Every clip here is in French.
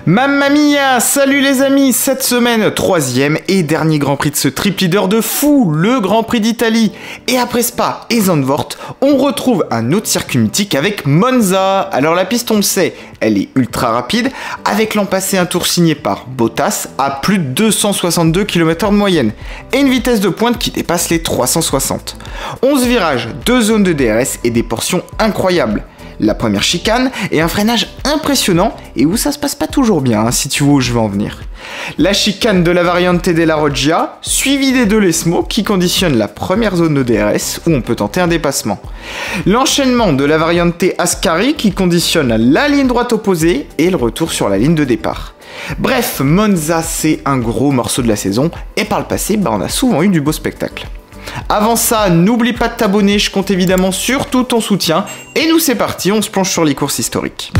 Mamma mia, salut les amis, cette semaine, troisième et dernier Grand Prix de ce trip leader de fou, le Grand Prix d'Italie. Et après Spa et Zandvoort, on retrouve un autre circuit mythique avec Monza. Alors la piste, on le sait, elle est ultra rapide, avec l'an passé un tour signé par Bottas à plus de 262 km/h de moyenne, et une vitesse de pointe qui dépasse les 360. 11 virages, 2 zones de DRS et des portions incroyables. La première chicane et un freinage impressionnant et où ça se passe pas toujours bien, si tu vois où je veux en venir. La chicane de la Variante della Roggia, suivie des deux Lesmo qui conditionnent la première zone de DRS où on peut tenter un dépassement. L'enchaînement de la Variante Ascari qui conditionne la ligne droite opposée et le retour sur la ligne de départ. Bref, Monza c'est un gros morceau de la saison et par le passé, on a souvent eu du beau spectacle. Avant ça, n'oublie pas de t'abonner, je compte évidemment sur tout ton soutien. Et nous c'est parti, on se plonge sur les courses historiques.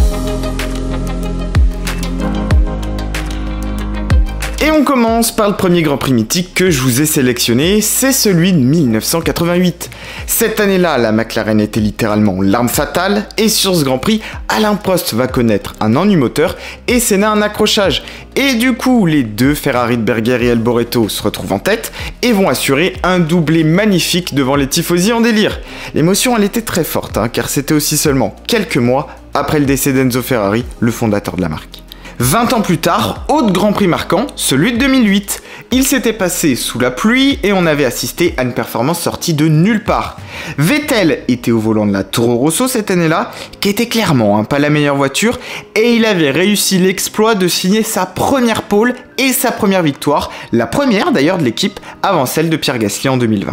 Et on commence par le premier Grand Prix mythique que je vous ai sélectionné, c'est celui de 1988. Cette année-là, la McLaren était littéralement l'arme fatale, et sur ce Grand Prix, Alain Prost va connaître un ennui moteur et Senna un accrochage. Et du coup, les deux Ferrari de Berger et Alboreto se retrouvent en tête et vont assurer un doublé magnifique devant les tifosi en délire. L'émotion, elle était très forte, car c'était aussi seulement quelques mois après le décès d'Enzo Ferrari, le fondateur de la marque. 20 ans plus tard, autre Grand Prix marquant, celui de 2008. Il s'était passé sous la pluie et on avait assisté à une performance sortie de nulle part. Vettel était au volant de la Toro Rosso cette année-là, qui était clairement pas la meilleure voiture, et il avait réussi l'exploit de signer sa première pole et sa première victoire, la première d'ailleurs de l'équipe avant celle de Pierre Gasly en 2020.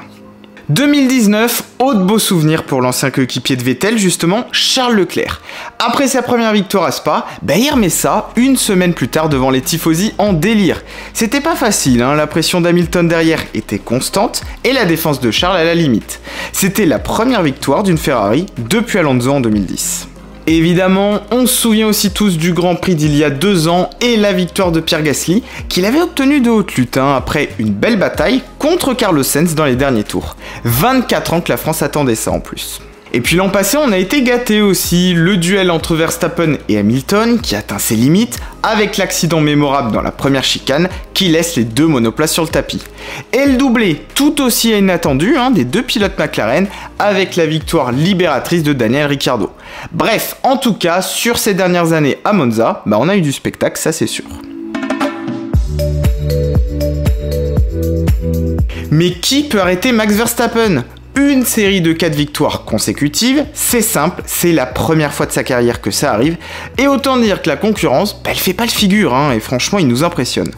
2019, autre beau souvenir pour l'ancien coéquipier de Vettel, justement, Charles Leclerc. Après sa première victoire à Spa, il remet ça une semaine plus tard devant les tifosi en délire. C'était pas facile, la pression d'Hamilton derrière était constante et la défense de Charles à la limite. C'était la première victoire d'une Ferrari depuis Alonso en 2010. Évidemment, on se souvient aussi tous du Grand Prix d'il y a 2 ans et la victoire de Pierre Gasly, qu'il avait obtenue de haute lutte après une belle bataille contre Carlos Sainz dans les derniers tours. 24 ans que la France attendait ça en plus. Et puis l'an passé, on a été gâtés aussi, le duel entre Verstappen et Hamilton qui atteint ses limites avec l'accident mémorable dans la première chicane qui laisse les deux monoplaces sur le tapis. Et le doublé tout aussi inattendu des deux pilotes McLaren avec la victoire libératrice de Daniel Ricciardo. Bref, en tout cas, sur ces dernières années à Monza, on a eu du spectacle, ça c'est sûr. Mais qui peut arrêter Max Verstappen ? Une série de 4 victoires consécutives, c'est simple, c'est la première fois de sa carrière que ça arrive, et autant dire que la concurrence, elle fait pas le figure, et franchement il nous impressionne.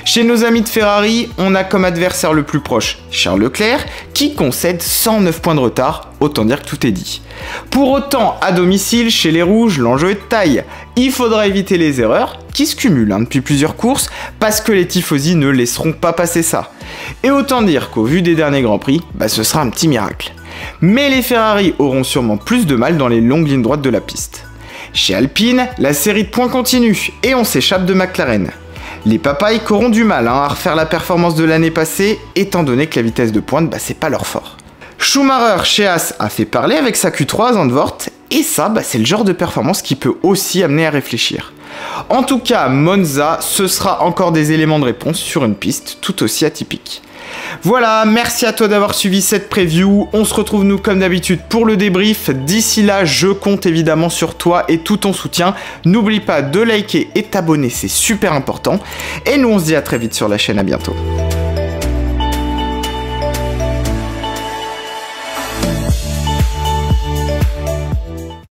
Chez nos amis de Ferrari, on a comme adversaire le plus proche Charles Leclerc, qui concède 109 points de retard, autant dire que tout est dit. Pour autant, à domicile, chez les Rouges, l'enjeu est de taille. Il faudra éviter les erreurs, qui se cumulent depuis plusieurs courses, parce que les tifosi ne laisseront pas passer ça. Et autant dire qu'au vu des derniers Grands Prix, ce sera un petit miracle. Mais les Ferrari auront sûrement plus de mal dans les longues lignes droites de la piste. Chez Alpine, la série de points continue, et on s'échappe de McLaren. Les papayes auront du mal à refaire la performance de l'année passée, étant donné que la vitesse de pointe, c'est pas leur fort. Schumacher chez Haas a fait parler avec sa Q3 à Zandvoort, et ça, c'est le genre de performance qui peut aussi amener à réfléchir. En tout cas, Monza, ce sera encore des éléments de réponse sur une piste tout aussi atypique. Voilà, merci à toi d'avoir suivi cette preview, on se retrouve nous comme d'habitude pour le débrief, d'ici là je compte évidemment sur toi et tout ton soutien, n'oublie pas de liker et t'abonner, c'est super important, et nous on se dit à très vite sur la chaîne, à bientôt.